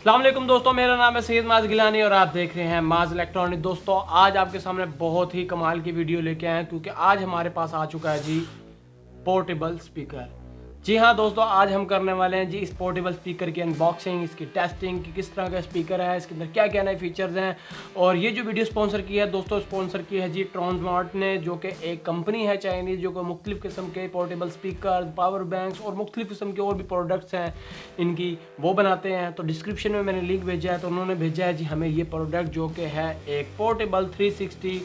अस्सलाम वालेकुम दोस्तों, मेरा नाम है सैयद माज गिलानी और आप देख रहे हैं माज इलेक्ट्रॉनिक। दोस्तों आज आपके सामने बहुत ही कमाल की वीडियो लेके आए हैं क्योंकि आज हमारे पास आ चुका है जी पोर्टेबल स्पीकर। जी हाँ दोस्तों, आज हम करने वाले हैं जी इस पोर्टेबल स्पीकर की अनबॉक्सिंग, इसकी टेस्टिंग कि किस तरह का स्पीकर है, इसके अंदर क्या क्या नए फीचर्स हैं। और ये जो वीडियो स्पॉन्सर की है दोस्तों, स्पॉन्सर की है जी ट्रांसमार्ट ने, जो कि एक कंपनी है चाइनीज़, जो कि मुख्तलिफ़ किस्म के पोर्टेबल स्पीकर, पावर बैंक्स और मुख्तलिफ़ किस्म के और भी प्रोडक्ट्स हैं इनकी, वो बनाते हैं। तो डिस्क्रिप्शन में मैंने लिंक भेजा है, तो उन्होंने भेजा है जी हमें ये प्रोडक्ट, जो कि है एक पोर्टेबल 360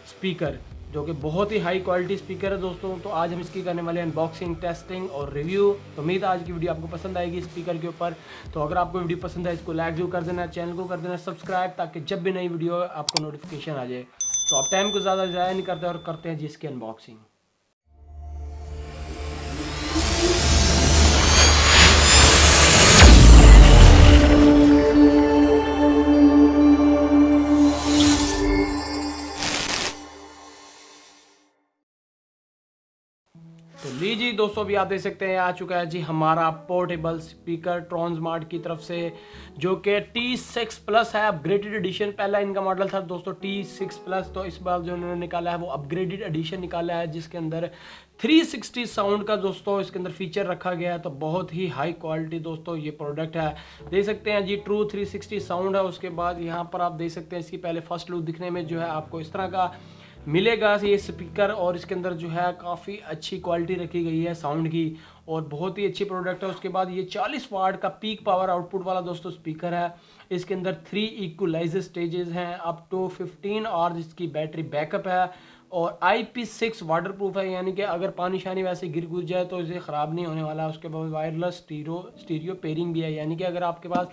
स्पीकर, जो कि बहुत ही हाई क्वालिटी स्पीकर है दोस्तों। तो आज हम इसकी करने वाले हैं अनबॉक्सिंग, टेस्टिंग और रिव्यू। तो उम्मीद है आज की वीडियो आपको पसंद आएगी स्पीकर के ऊपर। तो अगर आपको वीडियो पसंद है, इसको लाइक जरूर कर देना, चैनल को कर देना सब्सक्राइब, ताकि जब भी नई वीडियो आपको नोटिफिकेशन आ जाए। तो अब टाइम को ज़्यादा ज़ाया नहीं करते और करते हैं जी इसकी अनबॉक्सिंग। तो लीजिए दोस्तों, अभी आप देख सकते हैं आ चुका है जी हमारा पोर्टेबल स्पीकर ट्रांसमार्ट की तरफ से, जो कि T6 प्लस है, अपग्रेडेड एडिशन। पहला इनका मॉडल था दोस्तों T6 प्लस, तो इस बार जो उन्होंने निकाला है वो अपग्रेडेड एडिशन निकाला है, जिसके अंदर 360 साउंड का दोस्तों इसके अंदर फीचर रखा गया है। तो बहुत ही हाई क्वालिटी दोस्तों ये प्रोडक्ट है, देख सकते हैं जी ट्रू 360 साउंड है। उसके बाद यहाँ पर आप देख सकते हैं इसकी पहले फर्स्ट लुक दिखने में जो है आपको इस तरह का मिलेगा ये स्पीकर, और इसके अंदर जो है काफ़ी अच्छी क्वालिटी रखी गई है साउंड की, और बहुत ही अच्छी प्रोडक्ट है। उसके बाद ये 40 वाट का पीक पावर आउटपुट वाला दोस्तों स्पीकर है। इसके अंदर 3 इक्वलाइजर स्टेजेस हैं, अप टू 15 और इसकी बैटरी बैकअप है, और IP6 वाटर प्रूफ है, यानी कि अगर पानी शानी वैसे गिर गुज जाए तो इसे ख़राब नहीं होने वाला। उसके बाद वायरलेस स्टीरियो पेयरिंग भी है, यानी कि अगर आपके पास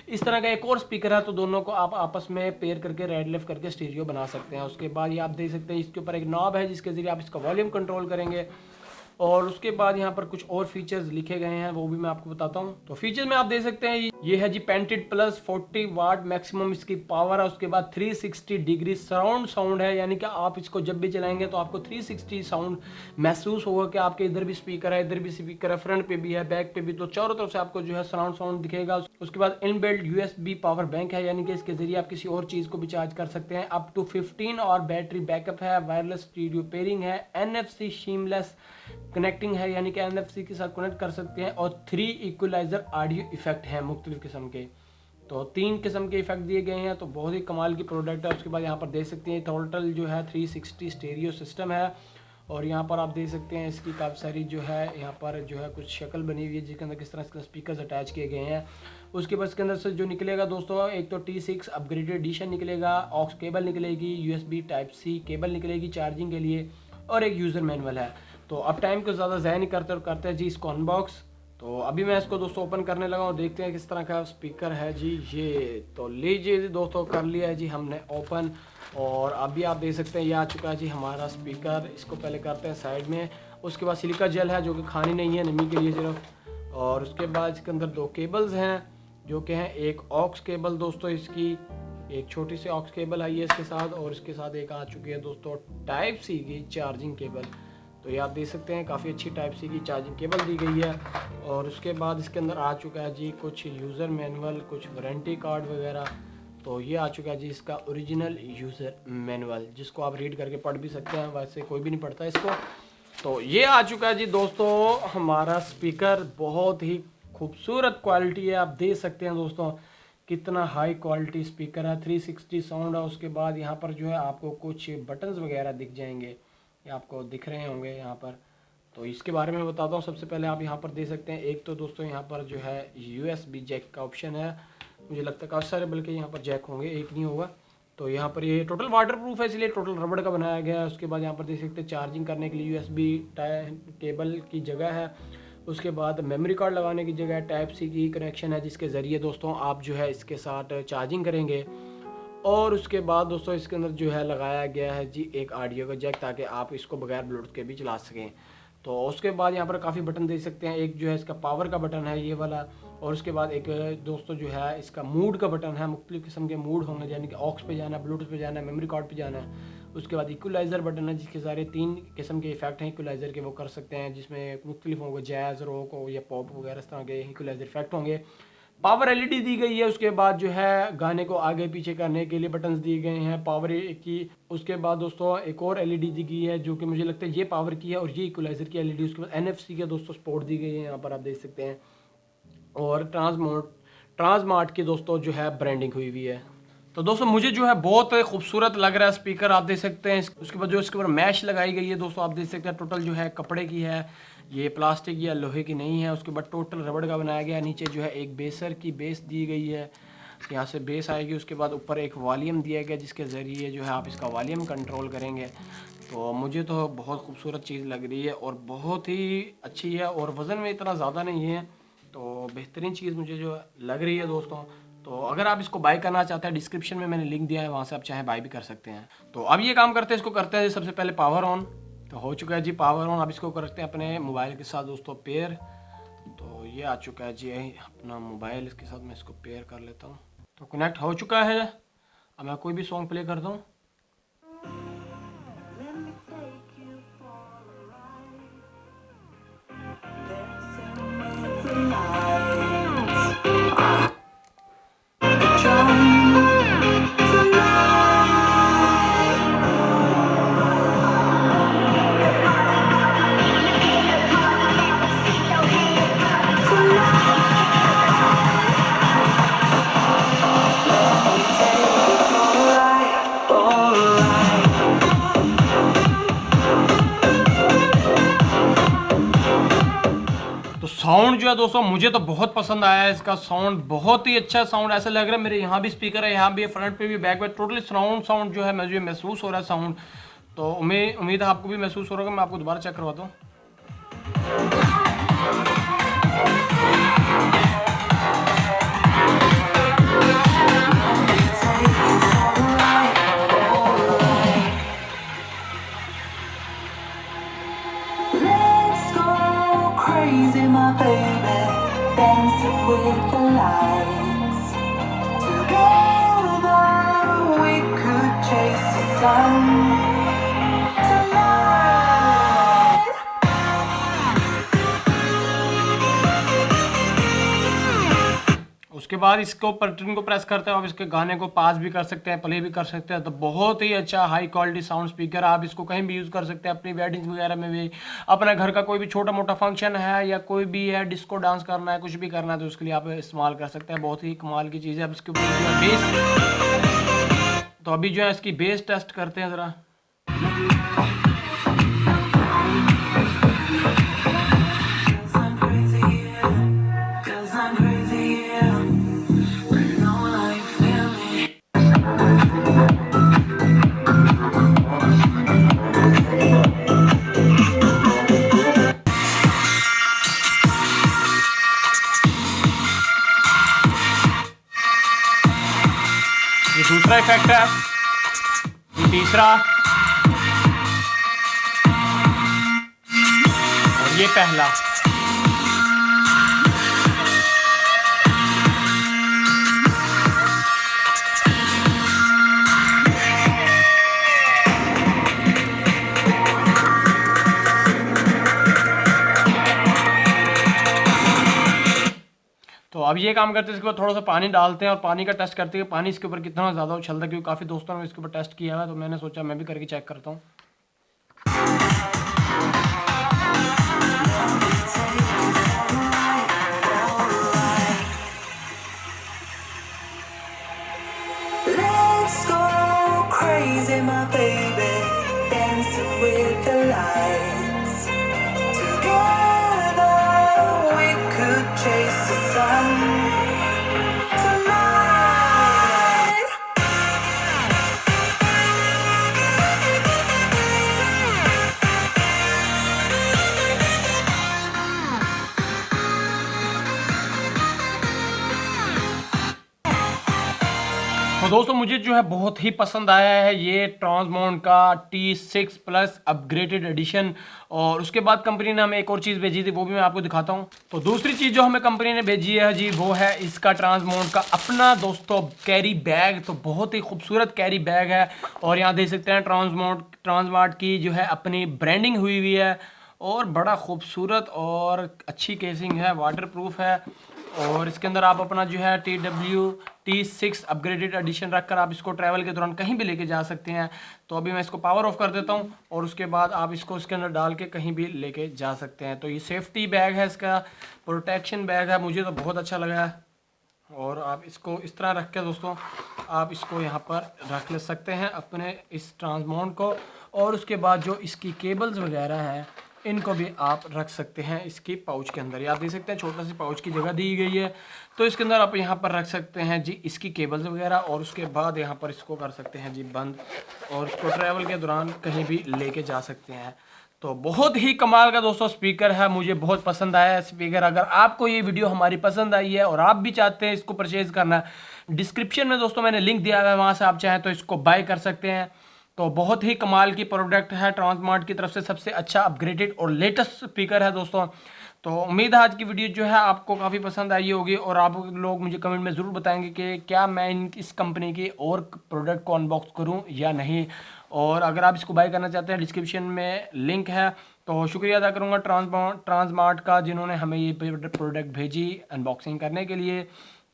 इस तरह का एक और स्पीकर है तो दोनों को आप आपस में पेयर करके रेड लेफ्ट करके स्टीरियो बना सकते हैं। उसके बाद ये आप देख सकते हैं इसके ऊपर एक नॉब है, जिसके ज़रिए आप इसका वॉल्यूम कंट्रोल करेंगे। और उसके बाद यहाँ पर कुछ और फीचर्स लिखे गए हैं, वो भी मैं आपको बताता हूँ। तो फीचर में आप देख सकते हैं ये है जी पेंटेड प्लस 40 वाट मैक्सिमम इसकी पावर है। उसके बाद 360 डिग्री सराउंड साउंड है, यानी कि आप इसको जब भी चलाएंगे तो आपको 360 साउंड महसूस होगा कि आपके इधर भी स्पीकर है, इधर भी स्पीकर है, फ्रंट पे भी है, बैक पे भी, तो चारों तरफ से आपको जो है सराउंड साउंड दिखेगा। उसके बाद इनबिल्ट USB पावर बैंक है, यानी कि इसके जरिए आप किसी और चीज़ को भी चार्ज कर सकते हैं। अप टू 15 और बैटरी बैकअप है, वायरलेस स्टीरियो पेयरिंग है, NFC सीमलेस कनेक्टिंग है, यानी कि NFC के साथ कनेक्ट कर सकते हैं, और 3 इक्वलाइजर ऑडियो इफेक्ट हैं मुख्तलिफ किस्म के। तो 3 किस्म के इफेक्ट दिए गए हैं, तो बहुत ही कमाल की प्रोडक्ट है। उसके बाद यहाँ पर देख सकते हैं टोटल जो है 360 स्टेरियो सिस्टम है, और यहाँ पर आप देख सकते हैं इसकी काफ़ी सारी जो है यहाँ पर जो है कुछ शक्ल बनी हुई है, जिसके अंदर किस तरह से स्पीकर्स अटैच किए गए हैं। उसके बाद इसके अंदर से जो निकलेगा दोस्तों, एक तो T6 अपग्रेडेड एडिशन निकलेगा, ऑक्स केबल निकलेगी, USB Type-C केबल निकलेगी चार्जिंग के लिए, और एक यूज़र मैनुअल है। तो अब टाइम को ज़्यादा ज़ाया नहीं करते और करते हैं जी इसको अनबॉक्स। तो अभी मैं इसको दोस्तों ओपन करने लगा हूँ, देखते हैं किस तरह का स्पीकर है जी ये। तो लीजिए जी दोस्तों, कर लिया है जी हमने ओपन, और अभी आप देख सकते हैं ये आ चुका है जी हमारा स्पीकर। इसको पहले करते हैं साइड में। उसके बाद सिलिका जेल है, जो कि खानी नहीं है, नमी के लिए सिर्फ। और उसके बाद इसके अंदर 2 केबल्स हैं, जो कि हैं एक ऑक्स केबल दोस्तों, इसकी एक छोटी सी ऑक्स केबल आई है इसके साथ, और इसके साथ एक आ चुकी है दोस्तों Type-C की चार्जिंग केबल। तो ये आप देख सकते हैं काफ़ी अच्छी Type-C की चार्जिंग केबल दी गई है। और उसके बाद इसके अंदर आ चुका है जी कुछ यूज़र मैनुअल, कुछ वारंटी कार्ड वगैरह। तो ये आ चुका है जी इसका ओरिजिनल यूज़र मैनुअल, जिसको आप रीड करके पढ़ भी सकते हैं, वैसे कोई भी नहीं पढ़ता इसको। तो ये आ चुका है जी दोस्तों हमारा स्पीकर, बहुत ही खूबसूरत क्वालिटी है, आप देख सकते हैं दोस्तों कितना हाई क्वालिटी स्पीकर है, 360 साउंड है। उसके बाद यहाँ पर जो है आपको कुछ बटन्स वगैरह दिख जाएंगे, ये आपको दिख रहे होंगे यहाँ पर। तो इसके बारे में बताता हूँ। सबसे पहले आप यहाँ पर देख सकते हैं, एक तो दोस्तों यहाँ पर जो है USB जैक का ऑप्शन है, मुझे लगता है काफ़ी सारे, बल्कि यहाँ पर जैक होंगे, एक नहीं होगा। तो यहाँ पर ये टोटल वाटर प्रूफ है, इसलिए टोटल रबड़ का बनाया गया है। उसके बाद यहाँ पर देख सकते हैं चार्जिंग करने के लिए USB केबल की जगह है। उसके बाद मेमोरी कार्ड लगाने की जगह Type-C की कनेक्शन है, जिसके ज़रिए दोस्तों आप जो है इसके साथ चार्जिंग करेंगे। और उसके बाद दोस्तों इसके अंदर जो है लगाया गया है जी एक ऑडियो का जैक, ताकि आप इसको बगैर ब्लूटूथ के भी चला सकें। तो उसके बाद यहाँ पर काफ़ी बटन देख सकते हैं, एक जो है इसका पावर का बटन है ये वाला, और उसके बाद एक दोस्तों जो है इसका मूड का बटन है, मुख्तलिफ़ किस्म के मूड होंगे, यानी कि ऑक्स पे जाना है, ब्लूटूथ पे जाना है, मेमोरी कार्ड पे जाना है। उसके बाद इक्वलाइज़र बटन है, जिसके सारे 3 किस्म के इफेक्ट हैं इक्वलाइज़र के, वो कर सकते हैं, जिसमें मुख्तलिफ होंगे, जैज़, रॉक हो या पॉप वगैरह, इस तरह के इक्वलाइज़र इफेक्ट होंगे। पावर एलईडी दी गई है। उसके बाद जो है गाने को आगे पीछे करने के लिए बटन्स दिए गए हैं पावर की। उसके बाद दोस्तों एक और एलईडी दी गई है जो कि मुझे लगता है ये पावर की है और ये इक्वलाइजर की एलईडी। उसके बाद एनएफसी का दोस्तों सपोर्ट दी गई है, यहाँ पर आप देख सकते हैं। और ट्रांसमार्ट की दोस्तों जो है ब्रांडिंग हुई हुई है। तो दोस्तों मुझे जो है बहुत खूबसूरत लग रहा है स्पीकर, आप देख सकते हैं। उसके बाद जो इसके ऊपर मैश लगाई गई है दोस्तों, आप देख सकते हैं। टोटल जो है कपड़े की है, ये प्लास्टिक या लोहे की नहीं है। उसके बाद टोटल रबड़ का बनाया गया है। नीचे जो है एक बेसर की बेस दी गई है, यहाँ से बेस आएगी। उसके बाद ऊपर एक वॉल्यूम दिया गया जिसके ज़रिए जो है आप इसका वॉल्यूम कंट्रोल करेंगे। तो मुझे तो बहुत खूबसूरत चीज़ लग रही है और बहुत ही अच्छी है और वज़न में इतना ज़्यादा नहीं है, तो बेहतरीन चीज़ मुझे जो लग रही है दोस्तों। तो अगर आप इसको बाय करना चाहते हैं, डिस्क्रिप्शन में मैंने लिंक दिया है, वहाँ से आप चाहे बाय भी कर सकते हैं। तो अब ये काम करते हैं, इसको करते हैं सबसे पहले पावर ऑन। तो हो चुका है जी पावर ऑन। अब इसको करते हैं अपने मोबाइल के साथ दोस्तों पेयर। तो ये आ चुका है जी अपना मोबाइल, इसके साथ मैं इसको पेयर कर लेता हूँ। तो कनेक्ट हो चुका है। अब मैं कोई भी सॉन्ग प्ले करता हूँ। तो साउंड जो है दोस्तों मुझे तो बहुत पसंद आया है। इसका साउंड बहुत ही अच्छा साउंड, ऐसा लग रहा है मेरे यहाँ भी स्पीकर है, यहाँ भी फ्रंट पे भी, बैक पे, टोटली साउंड जो है मुझे महसूस हो रहा है साउंड। तो उम्मीद है आपको भी महसूस हो रहा होगा। मैं आपको दोबारा चेक करवाता हूँ। Crazy, my baby, dancing with the lights. Together we could chase the sun tonight. उसके बाद इसको बटन को प्रेस करते हैं, आप इसके गाने को पास भी कर सकते हैं, प्ले भी कर सकते हैं। तो बहुत ही अच्छा हाई क्वालिटी साउंड स्पीकर, आप इसको कहीं भी यूज़ कर सकते हैं, अपनी वेडिंग वगैरह में भी, अपने घर का कोई भी छोटा मोटा फंक्शन है या कोई भी है डिस्को डांस करना है, कुछ भी करना है, तो उसके लिए आप इस्तेमाल कर सकते हैं। बहुत ही कमाल की चीज़ है। अब इसके ऊपर जो है बेस, तो अभी जो है इसकी बेस टेस्ट करते हैं ज़रा। ये दूसरा इफेक्ट है, ये तीसरा और ये पहला। तो अब ये काम करते हैं, इसके बाद थोड़ा सा पानी डालते हैं और पानी का टेस्ट करते हैं पानी इसके ऊपर कितना ज़्यादा उछलता है, क्योंकि काफ़ी दोस्तों ने इसके ऊपर टेस्ट किया है, तो मैंने सोचा मैं भी करके चेक करता हूँ। Let's go crazy, my baby, dancing with the lights. Together we could chase the sun tonight. तो दोस्तों मुझे जो है बहुत ही पसंद आया है ये ट्रांसमोंड का T6 प्लस अपग्रेडेड एडिशन। और उसके बाद कंपनी ने हमें एक और चीज़ भेजी थी, वो भी मैं आपको दिखाता हूँ। तो दूसरी चीज़ जो हमें कंपनी ने भेजी है जी, वो है इसका ट्रांसमोंड का अपना दोस्तों कैरी बैग। तो बहुत ही खूबसूरत कैरी बैग है और यहाँ देख सकते हैं ट्रांसमार्ट की जो है अपनी ब्रांडिंग हुई है और बड़ा खूबसूरत और अच्छी केसिंग है, वाटर प्रूफ है। और इसके अंदर आप अपना जो है TWT6 अपग्रेडेड एडिशन रखकर आप इसको ट्रैवल के दौरान कहीं भी लेके जा सकते हैं। तो अभी मैं इसको पावर ऑफ कर देता हूँ और उसके बाद आप इसको इसके अंदर डाल के कहीं भी लेके जा सकते हैं। तो ये सेफ्टी बैग है, इसका प्रोटेक्शन बैग है, मुझे तो बहुत अच्छा लगा है। और आप इसको इस तरह रख के दोस्तों आप इसको यहाँ पर रख ले सकते हैं अपने इस ट्रांसमोंट को। और उसके बाद जो इसकी केबल्स वगैरह हैं इनको भी आप रख सकते हैं इसकी पाउच के अंदर। ये आप देख सकते हैं छोटा सी पाउच की जगह दी गई है, तो इसके अंदर आप यहाँ पर रख सकते हैं जी इसकी केबल्स वगैरह। और उसके बाद यहाँ पर इसको कर सकते हैं जी बंद और इसको ट्रैवल के दौरान कहीं भी लेके जा सकते हैं। तो बहुत ही कमाल का दोस्तों स्पीकर है, मुझे बहुत पसंद आया है स्पीकर। अगर आपको ये वीडियो हमारी पसंद आई है और आप भी चाहते हैं इसको परचेज करना, डिस्क्रिप्शन में दोस्तों मैंने लिंक दिया हुआ है, वहाँ से आप चाहें तो इसको बाय कर सकते हैं। तो बहुत ही कमाल की प्रोडक्ट है, ट्रांसमार्ट की तरफ से सबसे अच्छा अपग्रेडेड और लेटेस्ट स्पीकर है दोस्तों। तो उम्मीद है आज की वीडियो जो है आपको काफ़ी पसंद आई होगी और आप लोग मुझे कमेंट में ज़रूर बताएंगे कि क्या मैं इस कंपनी की और प्रोडक्ट को अनबॉक्स करूं या नहीं। और अगर आप इसको बाय करना चाहते हैं डिस्क्रिप्शन में लिंक है। तो शुक्रिया अदा करूंगा ट्रांसमार्ट का जिन्होंने हमें ये प्रोडक्ट भेजी अनबॉक्सिंग करने के लिए।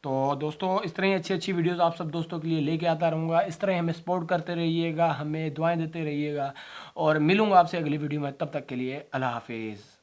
तो दोस्तों इस तरह ही अच्छी अच्छी वीडियोस आप सब दोस्तों के लिए लेके आता रहूँगा। इस तरह हमें सपोर्ट करते रहिएगा, हमें दुआएं देते रहिएगा और मिलूंगा आपसे अगली वीडियो में। तब तक के लिए अल्लाह हाफिज़।